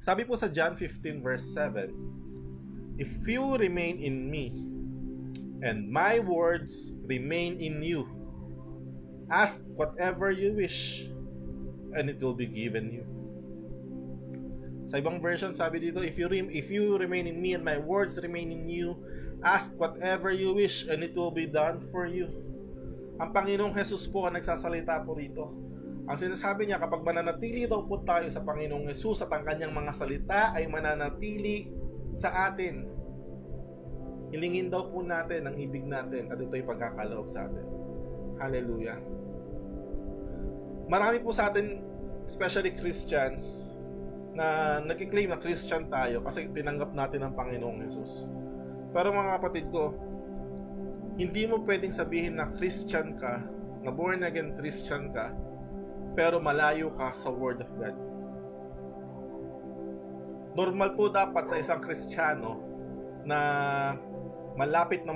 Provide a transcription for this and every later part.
Sabi po sa John 15 verse 7, "If you remain in me, and my words remain in you, ask whatever you wish, and it will be given you." Sa ibang version, sabi dito, if you remain in me and my words remain in you, ask whatever you wish and it will be done for you. Ang Panginoong Jesus po ang nagsasalita po rito. Ang sinasabi niya, kapag mananatili daw po tayo sa Panginoong Jesus at ang kanyang mga salita ay mananatili sa atin, hilingin daw po natin ang ibig natin at ito'y pagkakaloob sa atin. Hallelujah. Marami po sa atin, especially Christians, na nagkiklaim na Christian tayo kasi tinanggap natin ang Panginoong Jesus. Pero mga kapatid ko, hindi mo pwedeng sabihin na Christian ka, na born again Christian ka, pero malayo ka sa Word of God. Normal po dapat sa isang Kristiyano na malapit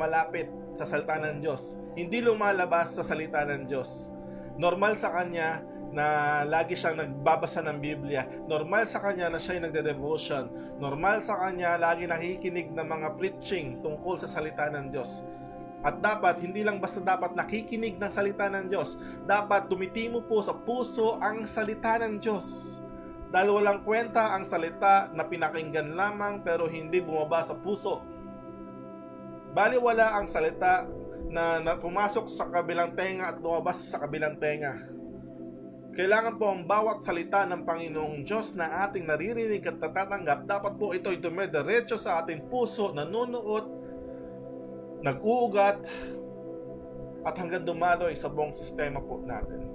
sa salita ng Diyos, hindi lumalabas sa salita ng Diyos. Normal sa kanya na lagi siyang nagbabasa ng Biblia. Normal sa kanya na siya'y nagde-devotion. Normal sa kanya lagi nakikinig ng mga preaching tungkol sa salita ng Diyos. At dapat, hindi lang basta dapat nakikinig ng salita ng Diyos, dapat tumitimo po sa puso ang salita ng Diyos. Dahil walang kwenta ang salita na pinakinggan lamang pero hindi bumaba sa puso. Baliwala ang salita na pumasok sa kabilang tenga at lumabas sa kabilang tenga. Kailangan po ang bawat salita ng Panginoong Diyos na ating naririnig at natatanggap, dapat po ito'y dumediretso sa ating puso, nanunuot, nag-uugat, at hanggang dumaloy sa buong sistema po natin.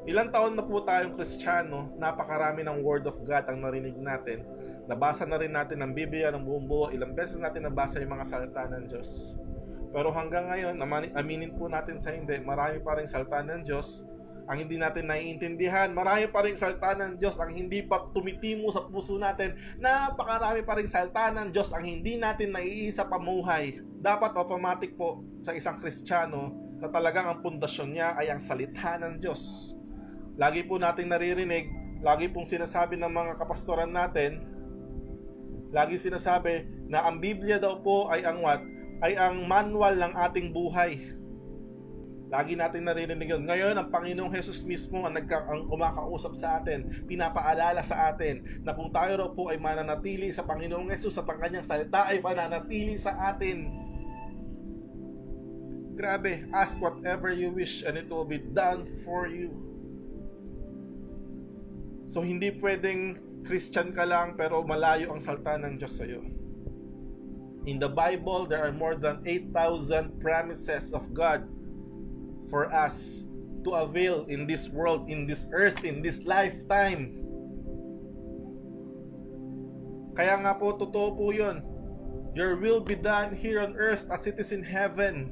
Ilang taon na po tayong Kristiyano, napakarami ng Word of God ang narinig natin. Nabasa na rin natin ang Biblia ng buong buo, ilang beses natin nabasa yung mga salita ng Diyos. Pero hanggang ngayon, aminin po natin sa hindi, marami pa rin salita ng Diyos ang hindi natin naiintindihan. Marami pa rin salita ng Diyos ang hindi pa tumitimo sa puso natin. Napakarami pa rin salita ng Diyos ang hindi natin naiisa pamuhay. Dapat automatic po sa isang Kristiyano na talagang ang pundasyon niya ay ang salita ng Diyos. Lagi po natin naririnig, lagi pong sinasabi ng mga kapastoran natin, lagi sinasabi na ang Biblia daw po ay ang what? Ay ang manual ng ating buhay. Lagi natin naririnig yun. Ngayon, ang Panginoong Jesus mismo ang kumakausap sa atin, pinapaalala sa atin na kung tayo raw po ay mananatili sa Panginoong Jesus at ang kanyang salita ay mananatili sa atin. Grabe, ask whatever you wish and it will be done for you. So, hindi pwedeng Christian ka lang pero malayo ang salita ng Diyos sa iyo. In the Bible, there are more than 8,000 promises of God for us to avail in this world, in this earth, in this lifetime. Kaya nga po, totoo po yun. Your will be done here on earth as it is in heaven.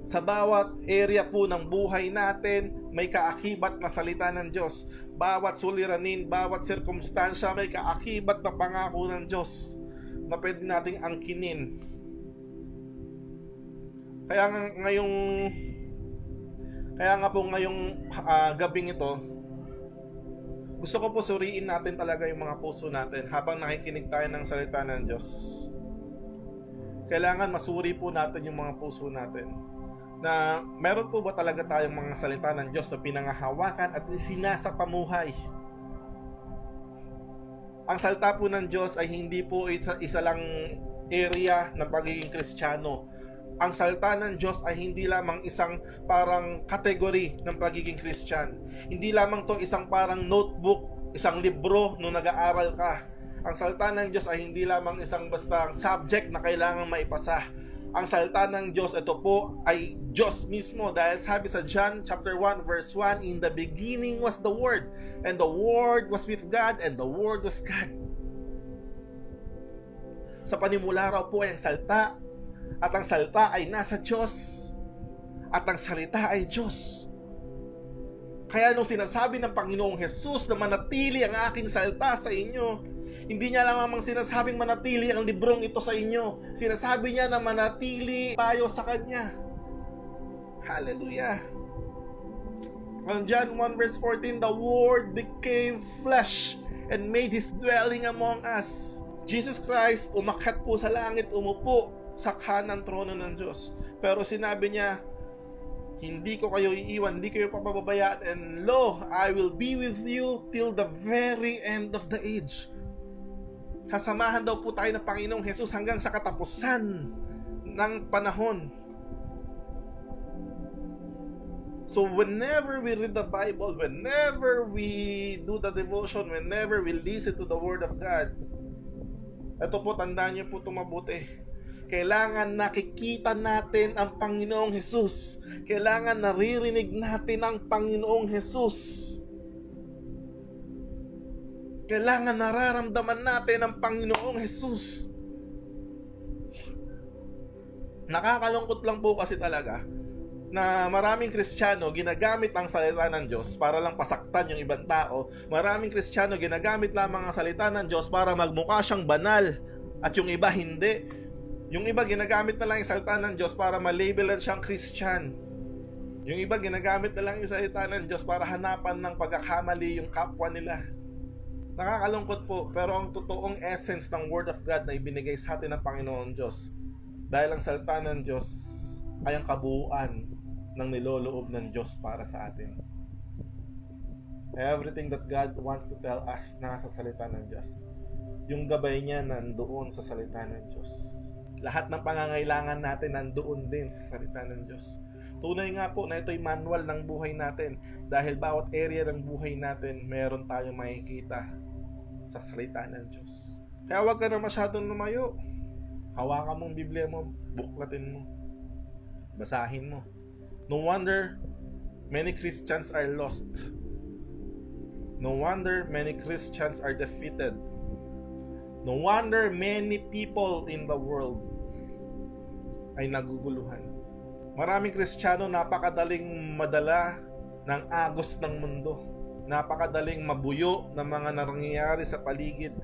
Sa bawat area po ng buhay natin, may kaakibat na salita ng Diyos. Bawat suliranin, bawat sirkumstansya, may kaakibat na pangako ng Diyos na pwede nating angkinin. Kaya nga po ngayong gabing ito, gusto ko po suriin natin talaga yung mga puso natin habang nakikinig tayo ng salita ng Diyos. Kailangan masuri po natin yung mga puso natin. Na meron po ba talaga tayong mga salita ng Diyos na pinangahawakan at sinasapamuhay? Ang salita po ng Diyos ay hindi po isa lang area ng pagiging Kristiyano. Ang salita ng Diyos ay hindi lamang isang parang kategory ng pagiging Christian. Hindi lamang to isang parang notebook, isang libro nung nag-aaral ka. Ang salita ng Diyos ay hindi lamang isang basta subject na kailangang maipasa. Ang salita ng Diyos, ito po ay Diyos mismo, dahil sabi sa John chapter 1 verse 1, in the beginning was the Word, and the Word was with God, and the Word was God. Sa panimula raw po ay ang salita, at ang salita ay nasa Diyos, at ang salita ay Diyos. Kaya nung sinasabi ng Panginoong Jesus na manatili ang aking salita sa inyo, hindi niya lang lamang sinasabing manatili ang librong ito sa inyo. Sinasabi niya na manatili tayo sa Kanya. Hallelujah. On John 1 verse 14, the Word became flesh and made His dwelling among us. Jesus Christ, umakyat po sa langit, umupo sa kanang trono ng Diyos. Pero sinabi niya, hindi ko kayo iiwan, hindi kayo papabayaan, and lo, I will be with you till the very end of the age. Sasamahan daw po tayo ng Panginoong Jesus hanggang sa katapusan ng panahon. So whenever we read the Bible, whenever we do the devotion, whenever we listen to the Word of God, ito po, tandaan niyo po ito mabuti. Kailangan nakikita natin ang Panginoong Jesus. Kailangan naririnig natin ang Panginoong Jesus. Kailangan nararamdaman natin ang Panginoong Jesus. Nakakalungkot lang po kasi talaga na maraming Kristiyano ginagamit ang salita ng Diyos para lang pasaktan yung ibang tao. Maraming Kristiyano ginagamit lamang ang salita ng Diyos para magmukha siyang banal at yung iba hindi. Yung iba ginagamit na lang yung salita ng Diyos para malabelan siyang Christian. Yung iba ginagamit na lang yung salita ng Diyos para hanapan ng pagkakamali yung kapwa nila. Nakakalungkot po, pero ang totoong essence ng Word of God na ibinigay sa atin ng Panginoon Diyos, dahil ang salita ng Diyos ay ang kabuuan ng niloloob ng Diyos para sa atin. Everything that God wants to tell us nasa salita ng Diyos. Yung gabay niya nandoon sa salita ng Diyos. Lahat ng pangangailangan natin nandoon din sa salita ng Diyos. Tunay nga po na ito'y manual ng buhay natin, dahil bawat area ng buhay natin meron tayong makikita sa salita ng Diyos. Kaya huwag ka na masyadong lumayo. Hawakan mong Biblia mo, buklatin mo, basahin mo. No wonder many Christians are lost. No wonder many Christians are defeated. No wonder many people in the world ay naguguluhan. Maraming Kristiyano napakadaling madala ng agos ng mundo. Napakadaling mabuyo ng mga nangyayari sa paligid.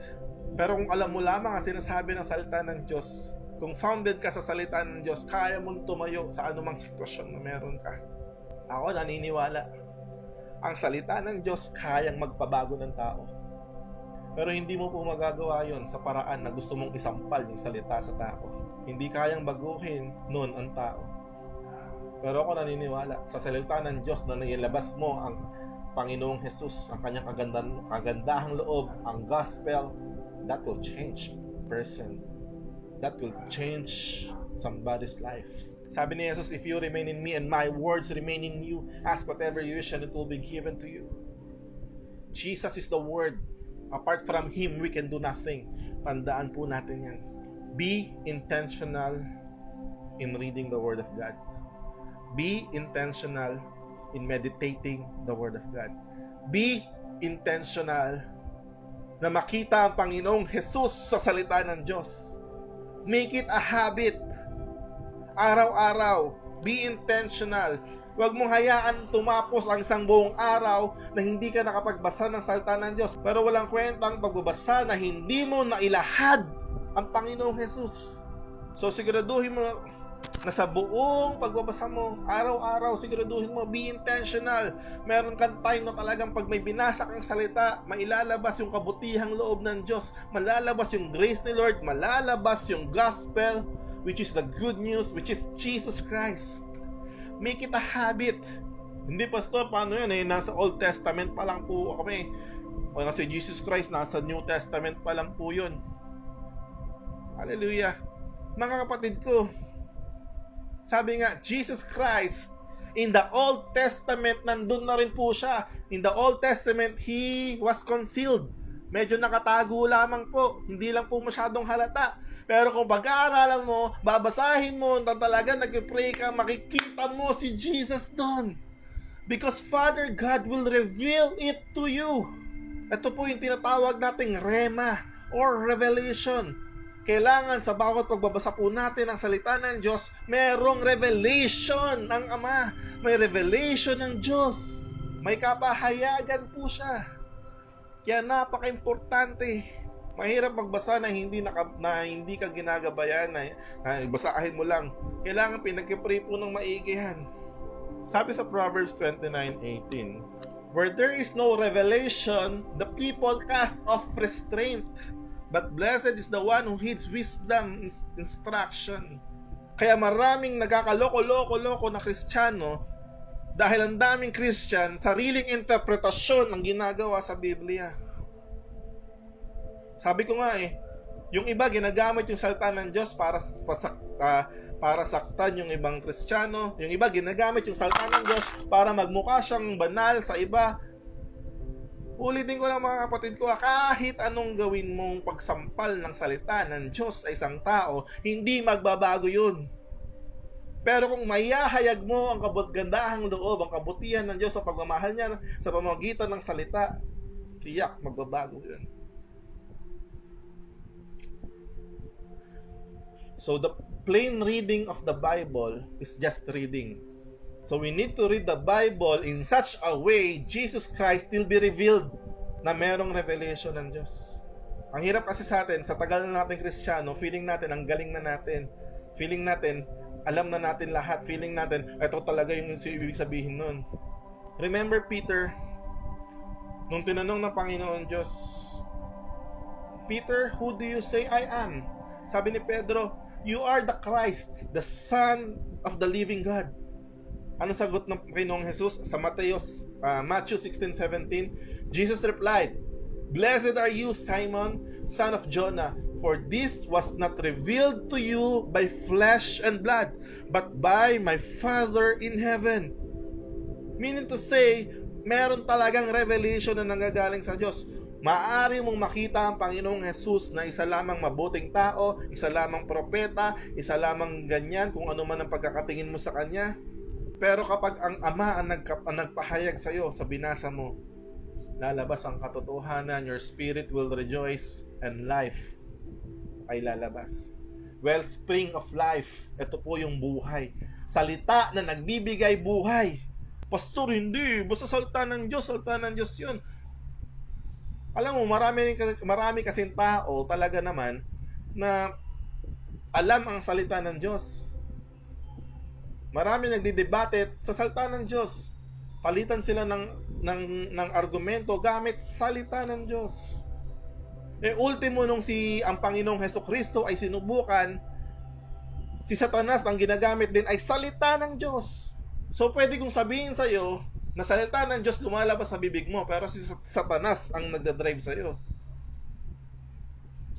Pero kung alam mo lamang ang sinasabi ng salita ng Diyos, kung founded ka sa salita ng Diyos, kaya mong tumayo sa anumang sitwasyon na meron ka. Ako naniniwala, ang salita ng Diyos kayang magpabago ng tao. Pero hindi mo po magagawa yon sa paraan na gusto mong isampal yung salita sa tao. Hindi kayang baguhin nun ang tao. Pero ako naniniwala sa salita ng Diyos na nailabas mo ang Panginoong Jesus, ang kanyang kagandahang loob, ang gospel, that will change person. That will change somebody's life. Sabi ni Jesus, if you remain in me and my words remain in you, ask whatever you wish and it will be given to you. Jesus is the Word. Apart from Him, we can do nothing. Tandaan po natin yan. Be intentional in reading the Word of God. Be intentional in meditating the Word of God. Be intentional na makita ang Panginoong Jesus sa salita ng Diyos. Make it a habit. Araw-araw. Be intentional. Huwag mong hayaan tumapos ang isang buong araw na hindi ka nakapagbasa ng salita ng Diyos. Pero walang kwentang pagbabasa na hindi mo nailahad ang Panginoong Jesus. So siguraduhin mo na sa buong pagbabasa mo, araw-araw, siguraduhin mo, be intentional. Meron kang time na talagang pag may binasa kang salita, mailalabas yung kabutihang loob ng Diyos, malalabas yung grace ni Lord, malalabas yung gospel, which is the good news, which is Jesus Christ. Make it a habit. Hindi, pastor, paano yun? Nasa Old Testament pa lang po kami. O kasi Jesus Christ, nasa New Testament pa lang po yun. Hallelujah. Mga kapatid ko, sabi nga, Jesus Christ, in the Old Testament, nandun na rin po siya. In the Old Testament, He was concealed. Medyo nakatago lamang po. Hindi lang po masyadong halata. Pero kung pag-aaralan mo, babasahin mo, na talaga nag-pray ka, makikita mo si Jesus doon. Because Father God will reveal it to you. Ito po yung tinatawag nating rema or revelation. Kailangan sa bawat pagbabasa po natin ng salita ng Diyos, merong revelation ng Ama. May revelation ng Diyos. May kapahayagan po siya. Kaya napaka-importante. Mahirap magbasa na hindi ka ginagabayan, na basahin mo lang. Kailangan pinag-pray po ng maigihan. Sabi sa Proverbs 29:18, where there is no revelation, the people cast off restraint. But blessed is the one who heeds wisdom instruction. Kaya maraming nagkakaloko-loko-loko na Kristiyano dahil ang daming Christian, sariling interpretasyon ang ginagawa sa Biblia. Sabi ko nga yung iba ginagamit yung salita ng Diyos para saktan yung ibang Kristiyano. Yung iba ginagamit yung salita ng Diyos para magmukha siyang banal sa iba. Ulitin ko lang mga kapatid ko, kahit anong gawin mong pagsampal ng salita ng Diyos sa isang tao, hindi magbabago yun. Pero kung maihahayag mo ang kabutgandahang loob, ang kabutihan ng Diyos sa pagmamahal niya sa pamamagitan ng salita, tiyak magbabago yun. So the plain reading of the Bible is just reading. So we need to read the Bible in such a way Jesus Christ will be revealed, na merong revelation ng Diyos. Ang hirap kasi sa atin, sa tagal na natin Kristiyano, feeling natin ang galing na natin. Feeling natin alam na natin lahat. Feeling natin ito talaga yung ibig sabihin nun. Remember Peter, nung tinanong ng Panginoon Diyos, Peter, who do you say I am? Sabi ni Pedro, you are the Christ, the Son of the living God. Ano sagot ng Panginoong Jesus sa Matthew 16:17? Jesus replied, blessed are you, Simon, son of Jonah, for this was not revealed to you by flesh and blood, but by my Father in heaven. Meaning to say, meron talagang revelation na nanggagaling sa Diyos. Maaari mong makita ang Panginoong Jesus na isa lamang mabuting tao, isa lamang propeta, isa lamang ganyan, kung ano man ang pagkakatingin mo sa Kanya. Pero kapag ang Ama ang nagpahayag sa iyo sa binasa mo, lalabas ang katotohanan, your spirit will rejoice, and life ay lalabas. Wellspring of life, ito po yung buhay. Salita na nagbibigay buhay. Pastor, hindi. Basta salita ng Diyos yun. Alam mo, marami kasing tao talaga naman na alam ang salita ng Diyos. Marami nagdidebate sa salita ng Diyos. Palitan sila ng argumento gamit salita ng Diyos. Ultimo nung ang Panginoong Hesukristo ay sinubukan, si Satanas ang ginagamit din ay salita ng Diyos. So pwede kong sabihin sa iyo na salita ng Diyos lumalabas sa bibig mo, pero si Satanas ang nagdadrive sa iyo.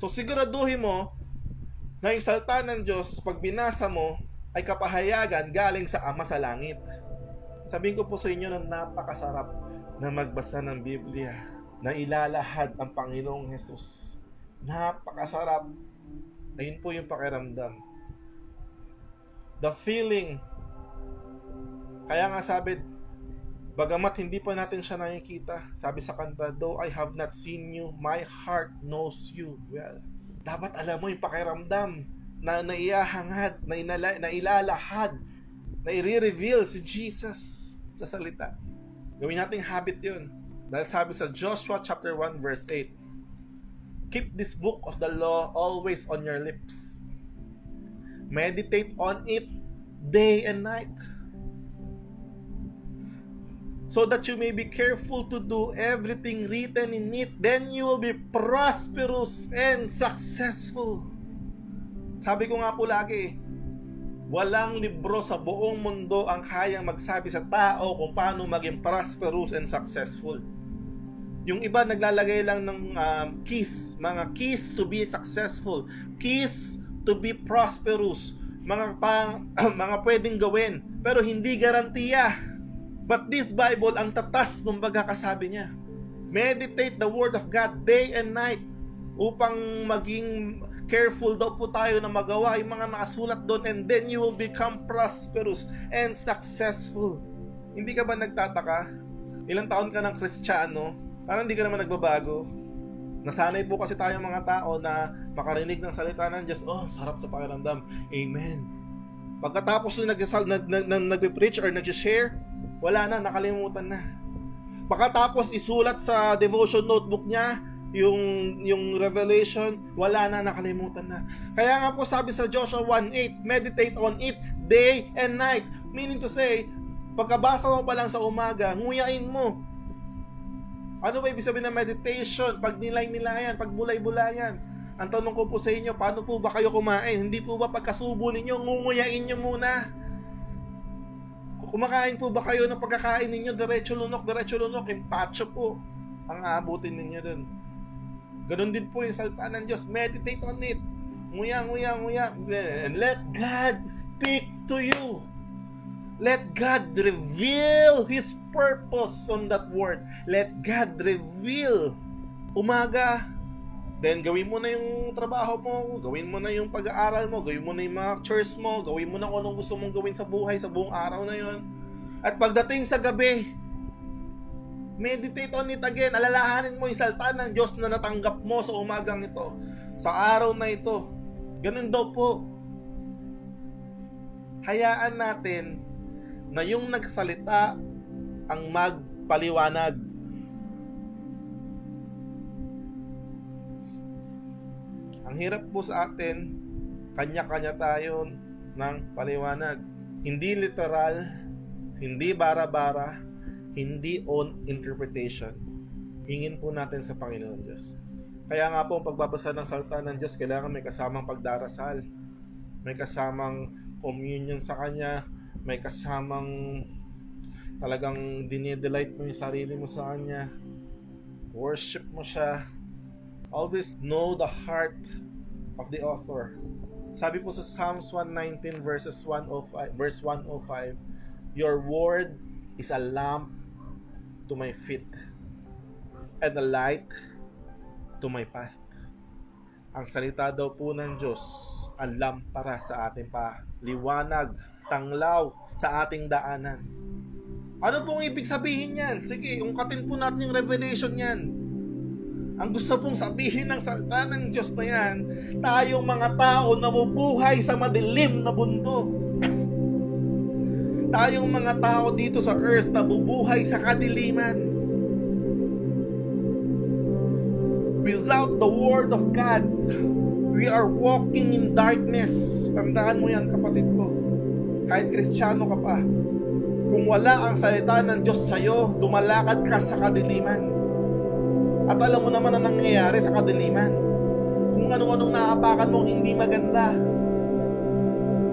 So siguraduhin mo na yung salita ng Diyos pag binasa mo ay kapahayagan galing sa Ama sa langit. Sabihin ko po sa inyo na napakasarap na magbasa ng Biblia, na ilalahad ang Panginoong Jesus. Napakasarap. Ayun po yung pakiramdam. The feeling. Kaya nga sabi, bagamat hindi pa natin siya nakikita, sabi sa kanta, though I have not seen you, my heart knows you well. Dapat alam mo yung pakiramdam na naihahangad, na ilalahad, na i-reveal si Jesus sa salita. Gawin nating habit yun. Dahil sabi sa Joshua chapter 1 verse 8, keep this book of the law always on your lips. Meditate on it day and night, so that you may be careful to do everything written in it. Then you will be prosperous and successful. Sabi ko nga po lagi, walang libro sa buong mundo ang kayang magsabi sa tao kung paano maging prosperous and successful. Yung iba naglalagay lang ng keys, mga keys to be successful, keys to be prosperous, mga pwedeng gawin, pero hindi garantiya. But this Bible, ang tatas ng pagkakasabi niya. Meditate the Word of God day and night upang maging careful daw po tayo na magawa yung mga nakasulat doon, and then you will become prosperous and successful. Hindi ka ba nagtataka? Ilang taon ka ng Kristiyano, parang hindi ka naman nagbabago. Nasanay po kasi tayo mga tao na makarinig ng salita ng Diyos, oh, sarap sa pakiramdam. Amen. Pagkatapos nag-preach or nag-share, wala na, nakalimutan na. Pagkatapos isulat sa devotion notebook niya yung revelation, wala na, nakalimutan na. Kaya nga po sabi sa Joshua 1:8, meditate on it day and night. Meaning to say, Pagkabasa mo pa lang sa umaga, nguyain mo. Ano ba ibig sabihin ng meditation? Pag nilay-nilayan, pag bulay-bulayan. Ang tanong ko po sa inyo, paano po ba kayo kumain? Hindi po ba pagkasubo ninyo, ngunguyain nyo muna? Kumakain po ba kayo ng pagkakain ninyo, diretso lunok, empacho po ang aabutin ninyo dun. Ganon din po yung salita ng Diyos. Meditate on it. Nguya. And let God speak to you. Let God reveal His purpose on that word. Let God reveal. Umaga, then gawin mo na yung trabaho mo, gawin mo na yung pag-aaral mo, gawin mo na yung mga chores mo, gawin mo na kung anong gusto mong gawin sa buhay, sa buong araw na yon. At pagdating sa gabi, meditate on it again. Alalahanin mo yung salita ng Diyos na natanggap mo sa umagang ito, sa araw na ito. Ganun daw po. Hayaan natin na yung nagsalita ang magpaliwanag. Ang hirap po sa atin, kanya-kanya tayo ng paliwanag. Hindi literal, hindi bara-bara, hindi on interpretation. Hingin po natin sa Panginoon Diyos. Kaya nga po, ang pagbabasa ng salita ng Diyos, kailangan may kasamang pagdarasal, may kasamang communion sa Kanya, may kasamang talagang dinidelight mo yung sarili mo sa Kanya, worship mo siya. Always know the heart of the author. Sabi po sa Psalms 119 verse 105, your word is a lamp to my feet and a light to my path. Ang salita daw po ng Diyos ang lampara sa ating liwanag, tanglaw sa ating daanan. Ano pong ibig sabihin yan? Sige, ungkatin po natin yung revelation yan. Ang gusto pong sabihin ng salita ng Diyos na yan, tayong mga tao na mabubuhay sa madilim na bundok. Tayong mga tao dito sa earth na bubuhay sa kadiliman. Without the Word of God, we are walking in darkness. Tandaan mo yan, kapatid ko. Kahit Kristiyano ka pa, kung wala ang salita ng Diyos sa'yo, dumalakad ka sa kadiliman. At alam mo naman ang nangyayari sa kadiliman. Kung ano-anong naapakan mo, hindi maganda.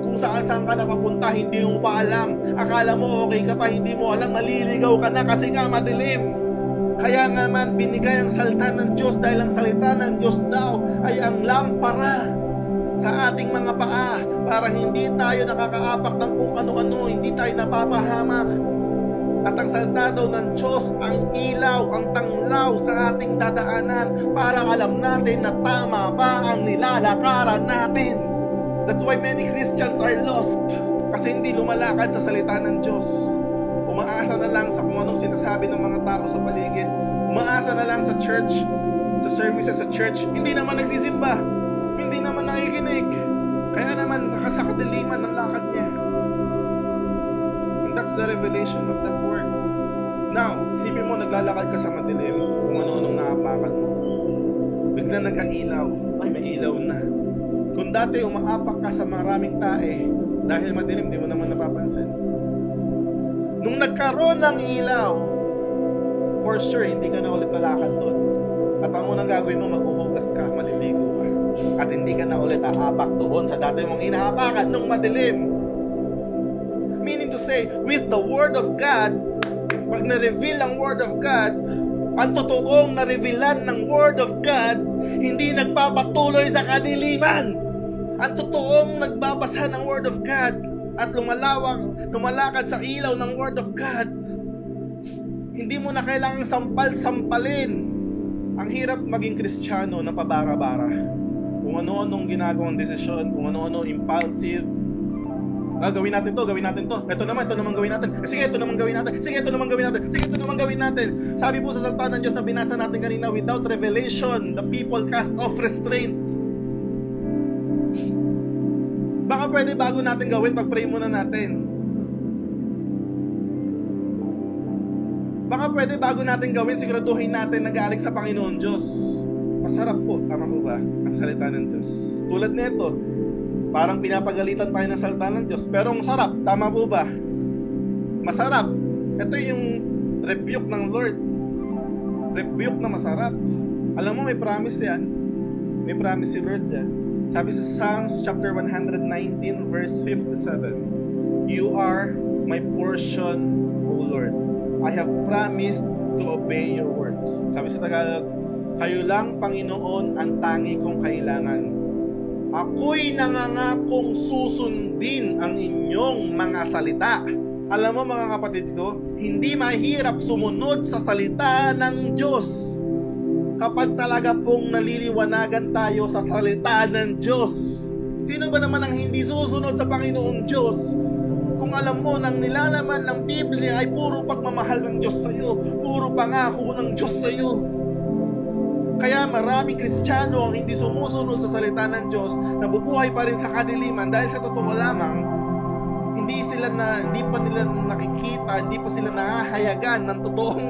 Kung saan ka napapunta, hindi mo pa alam. Akala mo okay ka pa, hindi mo alam, naliligaw ka na kasi nga madilim. Kaya nga man, binigay ang salita ng Diyos dahil ang salita ng Diyos daw ay ang lampara sa ating mga paa para hindi tayo nakakaapak ng kung ano-ano, hindi tayo napapahamak. At ang salita daw ng Diyos ang ilaw, ang tanglaw sa ating dadaanan para alam natin na tama ba ang nilalakaran natin. That's why many Christians are lost kasi hindi lumalakad sa salita ng Diyos. Umaasa na lang sa kung anong sinasabi ng mga tao sa paligid. Umaasa na lang sa church, sa services sa church. Hindi naman nagsisimba. Hindi naman nakikinig. Kaya naman nakasakadiliman ang lakad niya. And that's the revelation of that word. Now, isipin mo naglalakad ka sa madilim, kung ano-anong naapakan mo. Bigla nagka-ilaw. Ay, may ilaw na. Kung dati umaapak ka sa maraming tae, dahil madilim, di mo naman napapansin. Nung nagkaroon ng ilaw, for sure, hindi ka na ulit lalakad doon. At ang unang gagawin mo, maghuhugas ka, maliligo ka. At hindi ka na ulit aapak doon sa dati mong inahapakan nung madilim. Meaning to say, with the Word of God, pag na-reveal ang Word of God, ang totoong na-revealan ng Word of God, hindi nagpapatuloy sa kadiliman. Ang totoong nagbabasa ng Word of God at lumalakad sa ilaw ng Word of God, hindi mo na kailangang sampal-sampalin. Ang hirap maging Kristiyano na pabara-bara. Kung ano-anong ginagawang desisyon, kung ano-ano impulsive. Gawin natin to, gawin natin to. Ito naman gawin natin. Sige, ito naman gawin natin. Sige, ito naman gawin natin. Sige, ito naman gawin natin. Sabi po sa salita ng Diyos na binasa natin kanina, without revelation, the people cast off restraint. Baka pwede bago natin gawin, pag-pray muna natin. Baka pwede bago natin gawin, siguraduhin natin nag-aalig sa Panginoon Diyos. Masarap po, tama po ba? Ang salita ng Diyos. Tulad nito, parang pinapagalitan tayo ng salita ng Diyos. Pero ang sarap, tama po ba? Masarap. Ito yung rebuke ng Lord. Rebuke na masarap. Alam mo, may promise yan. May promise si Lord yan. Sabi sa Psalms chapter 119 verse 57, "You are my portion, O Lord. I have promised to obey your words." Sabi sa Tagalog, "Kayo lang, Panginoon, ang tangi kong kailangan. Ako'y nangangakong susundin ang inyong mga salita." Alam mo mga kapatid ko, hindi mahirap sumunod sa salita ng Diyos kapag talaga pong naliliwanagan tayo sa salita ng Diyos. Sino ba naman ang hindi susunod sa Panginoong Diyos? Kung alam mo nang nilalaman ng Biblia ay puro pagmamahal ng Diyos sa iyo, puro pangako ng Diyos sa iyo. Kaya maraming Kristiyano ang hindi sumusunod sa salita ng Diyos, nabubuhay pa rin sa kadiliman dahil sa totoo lamang, hindi pa nila nakikita, hindi pa sila nahahayagan ng totoong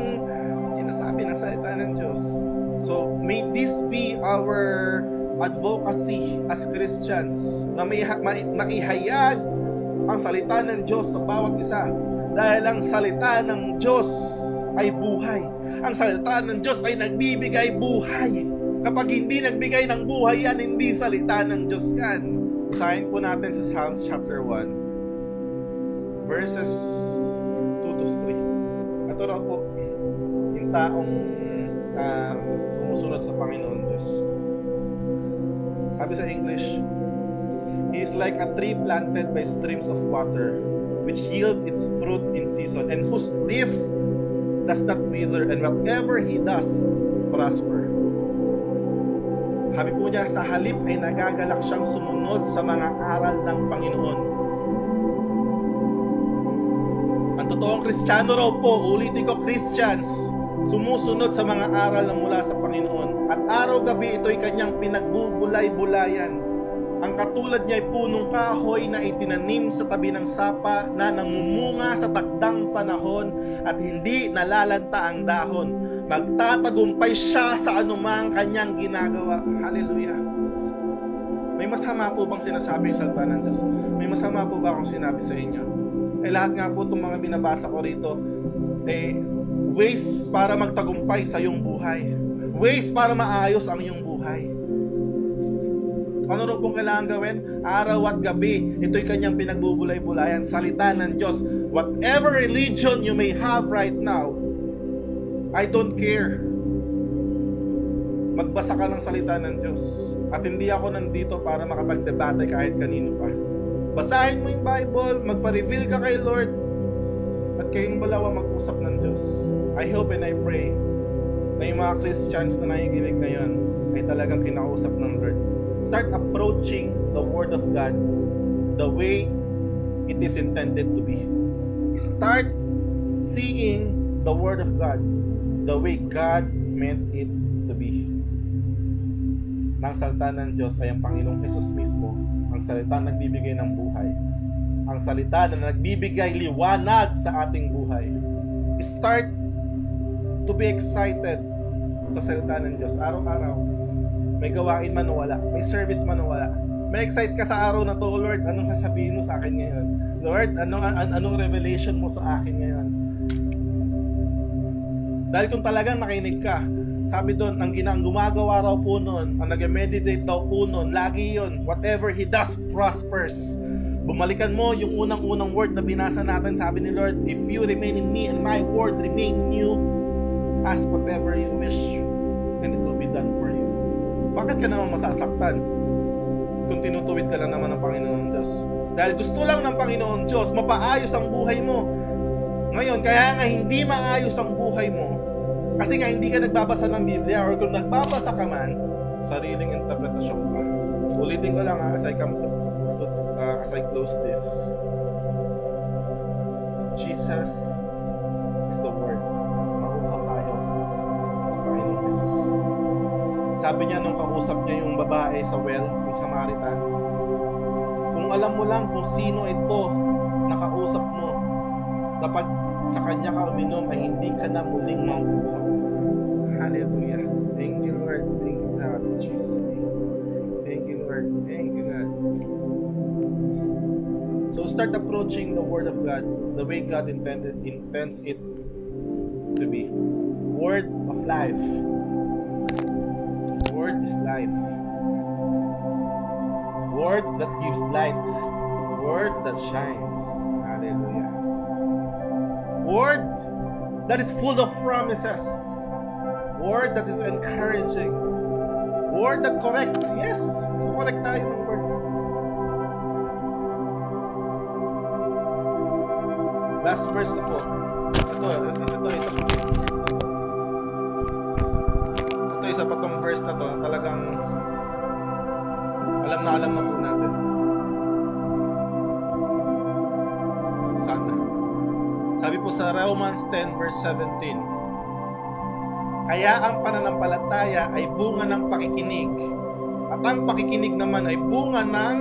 sinasabi ng salita ng Diyos. So, may this be our advocacy as Christians, na maihayag ang salita ng Diyos sa bawat isa. Dahil ang salita ng Diyos ay buhay. Ang salita ng Diyos ay nagbibigay buhay. Kapag hindi nagbigay ng buhay yan, hindi salita ng Diyos yan. Basahin po natin sa Psalms chapter 1 verses 2 to 3. Ito raw po yung taong sumusunod sa Panginoon Diyos. Sabi sa English, "He is like a tree planted by streams of water, which yield its fruit in season, and whose leaf does not wither, and whatever he does prosper." Sabi po niya, sa halip ay nagagalak siyang sumunod sa mga aral ng Panginoon. Ang totoong Kristiyano raw po, ulitin ko, Christians, sumusunod sa mga aral na mula sa Panginoon. At araw-gabi ito'y kanyang pinagbubulay-bulayan. Ang katulad niya ay punong kahoy na itinanim sa tabi ng sapa, na namumunga sa takdang panahon at hindi nalalanta ang dahon. Magtatagumpay siya sa anumang kanyang ginagawa. Hallelujah. May masama po bang sinasabi yung salita ng Diyos? May masama po ba akong sinabi sa inyo? Lahat nga po itong mga binabasa ko rito, ways para magtagumpay sa iyong buhay. Ways para maayos ang iyong buhay. Ano rin pong kailangan gawin? Araw at gabi, ito'y kanyang pinagbubulay-bulayan. Salita ng Diyos. Whatever religion you may have right now, I don't care. Magbasa ka ng salita ng Diyos. At hindi ako nandito para makapagdebate kahit kanino pa. Basahin mo yung Bible, magpa-reveal ka kay Lord, at kayong dalawa mag-usap ng Diyos. I hope and I pray na yung mga Christians na nakikinig ngayon ay talagang kinausap ng Lord. Start approaching the Word of God the way it is intended to be. Start seeing the Word of God the way God meant it to be. Nang salita ng Diyos ay ang Panginoong Jesus mismo, ang salita na nagbibigay ng buhay, ang salita na nagbibigay liwanag sa ating buhay. Start to be excited sa salita ng Diyos araw-araw. May gawain man o wala, may service man o wala, may excite ka sa araw na to. Lord, anong sasabihin mo sa akin ngayon? Lord, anong revelation mo sa akin ngayon? Dahil kung talagang nakinig ka, sabi doon, ang gumagawa raw po nun, ang nag-meditate daw po nun, lagi yun, whatever he does prospers. Bumalikan mo yung unang-unang word na binasa natin. Sabi ni Lord, if you remain in me and my word remain in you, ask whatever you wish, and it will be done for you. Bakit ka naman masasaktan kung tinutuwid ka lang naman ng Panginoon Diyos? Dahil gusto lang ng Panginoon Diyos mapaayos ang buhay mo. Ngayon, kaya nga hindi maayos ang buhay mo kasi nga hindi ka nagbabasa ng Biblia, or kung nagbabasa ka man, sariling interpretasyon ka. Ulitin ko lang as I close this. Jesus is the Word. Makuha tayo sa Panginoon Jesus. Sabi niya nung kausap niya yung babae sa well, yung Samaritan, kung alam mo lang kung sino ito nakausap mo, kapag sa kanya ka uminom ay hindi ka na muling mabubuhay. Hallelujah. Thank you, Lord. Thank you, God. In Jesus' name. Thank you, Lord. Thank you, God. So start approaching the Word of God the way God intends it to be. Word of life. Word is life. Word that gives light. Word that shines. Hallelujah. Word that is full of promises. Word that is encouraging. Word that corrects. Yes, correct tayo ng word. Last verse na po. Ito isa pa tong verse na to. Talagang alam na po natin. Sana. Sabi po sa Romans 10 verse 17, kaya ang pananampalataya ay bunga ng pakikinig, at ang pakikinig naman ay bunga ng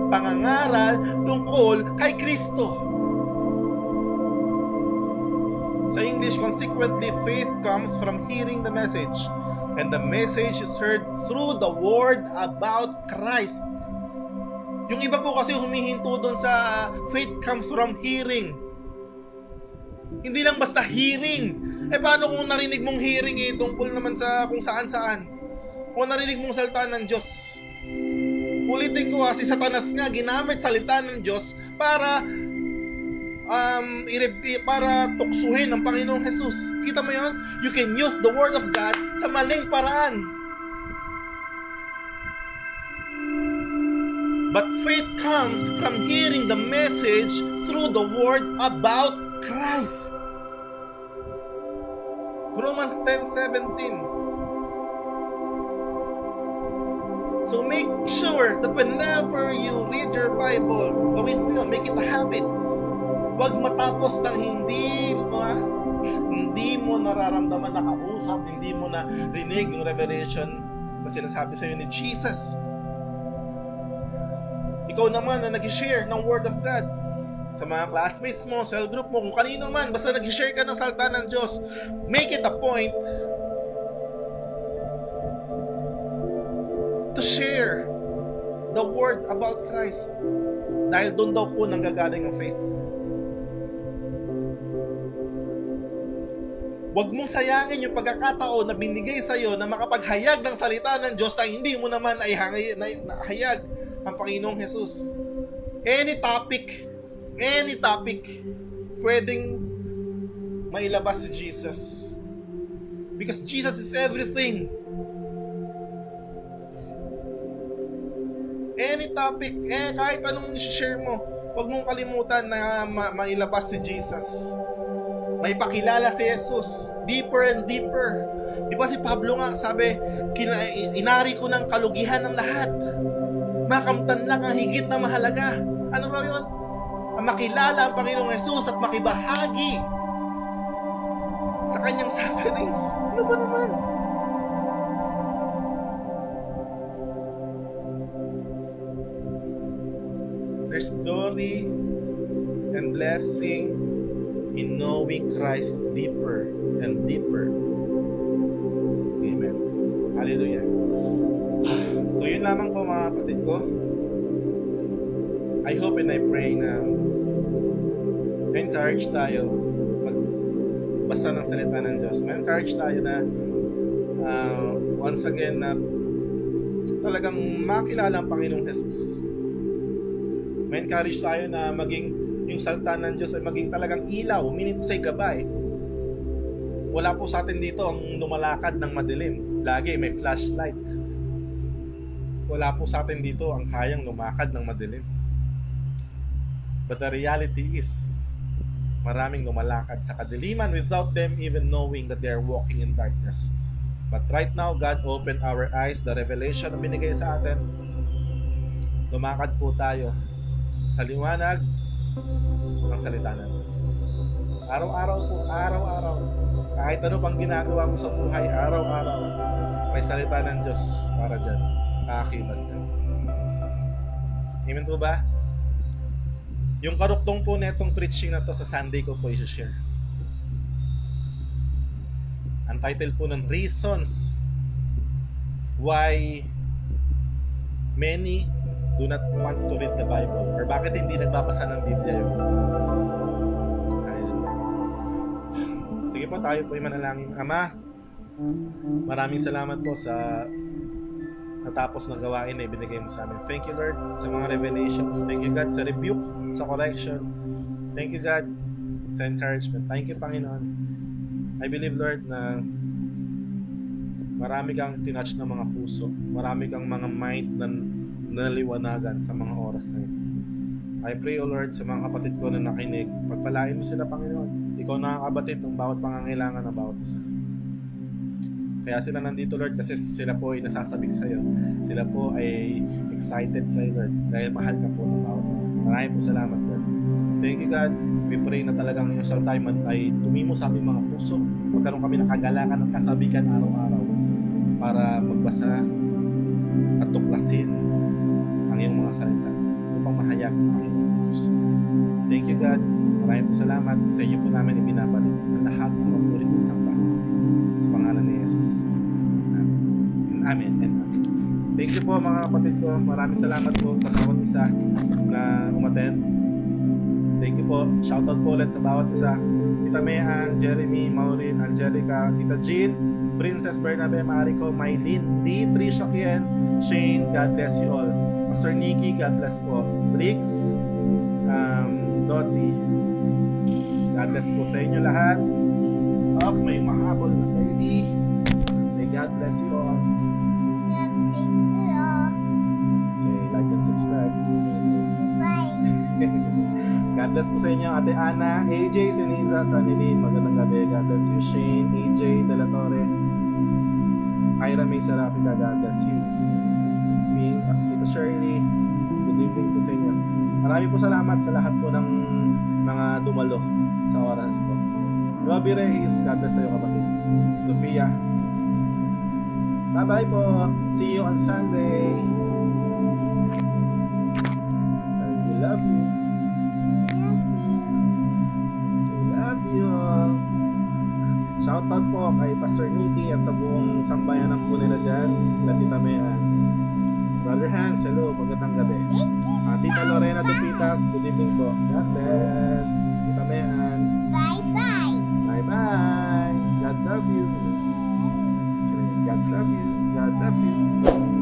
pangangaral tungkol kay Kristo. Sa English, consequently, faith comes from hearing the message, and the message is heard through the word about Christ. Yung iba po kasi humihinto doon sa faith comes from hearing. Hindi lang basta hearing. Paano kung narinig mong hearing tungkol naman sa kung saan-saan? Kung narinig mong salita ng Diyos. Ulitin ko si Satanas nga ginamit salita ng Diyos para para tuksuhin ang Panginoong Jesus. Kita mo yun? You can use the Word of God sa maling paraan. But faith comes from hearing the message through the Word about Christ. Romans 10:17. So make sure that whenever you read your Bible, gawin mo yun, make it a habit. Huwag matapos ng hindi mo nararamdaman na kausap, hindi mo na rinig yung revelation na sinasabi sa iyo ni Jesus. Ikaw naman na nag-share ng Word of God sa mga classmates mo, cell group mo, kung kanino man, basta nag-share ka ng salita ng Diyos, make it a point to share the Word about Christ. Dahil doon daw po nanggagaling ang faith. Huwag mong sayangin yung pagkakataon na binigay sa iyo na makapaghayag ng salita ng Diyos na hindi mo naman ay hayag ang Panginoong Jesus. Any topic, pwedeng mailabas si Jesus. Because Jesus is everything. Any topic, kahit anong i-share mo, huwag mong kalimutan na mailabas si Jesus. May pakilala si Jesus. Deeper and deeper. Di ba si Pablo nga sabi, inari ko ng kalugihan ng lahat. Makamtan lang ang higit na mahalaga. Ano raw yun? Ang makilala ang Panginoong Jesus at makibahagi sa kanyang sufferings. Ano ba naman? There's glory and blessing in knowing Christ deeper and deeper. Amen. Hallelujah. So yun lamang po mga kapatid ko. I hope and I pray na encourage tayo magbasa ng salita ng Diyos. Ma-encourage tayo na once again na talagang makilala ang Panginoong Jesus. Ma-encourage tayo na maging yung salita ng Diyos ay maging talagang ilaw, meaning to say gabay. Wala po sa atin dito ang lumalakad ng madilim. Lagi may flashlight. Wala po sa atin dito ang kayang lumakad ng madilim. But the reality is, maraming lumalakad sa kadiliman without them even knowing that they are walking in darkness. But right now, God opened our eyes, the revelation na binigay sa atin. Lumakad po tayo sa liwanag ng salita ng Diyos. Araw-araw po, araw-araw. Kahit ano pang ginagawa mo sa buhay, araw-araw, may salita ng Diyos para dyan. Kakakibat ka. Amen po ba? Yung karuktong po na itong preaching na to sa Sunday ko po i-share. Ang title po ng Reasons Why Many do not want to read the Bible? Or bakit hindi nagbabasa ng Biblia yun? Ayun. Sige po, tayo po yung manalangin. Ama, maraming salamat po sa natapos na gawain na ibinigay mo sa amin. Thank you, Lord, sa mga revelations. Thank you, God, sa rebuke, sa correction. Thank you, God, sa encouragement. Thank you, Panginoon. I believe, Lord, na marami kang tinouch ng mga puso. Marami kang mga mind na naliwanagan sa mga oras na ito. I pray, O Lord, sa mga kapatid ko na nakinig, pagpalain mo sila, Panginoon. Ikaw nakakabatid ng bawat pangangailangan ng bawat isa. Kaya sila nandito, Lord, kasi sila po ay nasasabik sa iyo. Sila po ay excited sa iyo, Lord, dahil mahal ka po ng bawat isa. Maraming po salamat, Lord. Thank you, God. We pray na talagang yung salta ay tumimo sa aming mga puso. Magkaroon kami ng kagalakan ng kasabikan araw-araw para magbasa at tuklasin ang iyong mga salita upang mahayag ang Panginoon Jesus. Thank you, God. Maraming po salamat. Sa inyo po namin ibinabalik ang lahat ng mapulit ng samba. Sa pangalan ni Jesus. Amen. Amen. Thank you po mga kapatid ko. Maraming salamat po sa bawat isa na umattend. Thank you po. Shoutout po ulit sa bawat isa. Tita Mayan, Jeremy, Maureen, Angelica, Tita Jean, Princess Bernabe, Mariko, Mylene, Lee, Trisha Kien, Shane, God bless you all. Pastor Nikki, God bless po. Briggs, Dottie, God bless po sa inyo lahat. May mahabol na lady. Say God bless you all. Say like and subscribe. God bless po sa inyo, Ate Ana, AJ, Siniza, Sanilin, magandang gabi. God bless you, Shane, AJ, De La Torre, Ira May Sarafika, God bless you. Ming, Tito Shirley, good evening po sa inyo. Marami po salamat sa lahat po ng mga dumalo sa oras po. Robbie Reyes, God bless sa'yo kapatid. Sofia, bye-bye po. See you on Sunday. We love you. Shoutout po kay Pastor Nicky at sa buong sambayanan po nila dyan, na Tita Mayan. Brother Hans, hello, magandang gabi. Tita Lorena Dupitas, good evening po. God bless. Tita Mayan, Bye-bye. bye-bye. God love you. God love you. God loves you.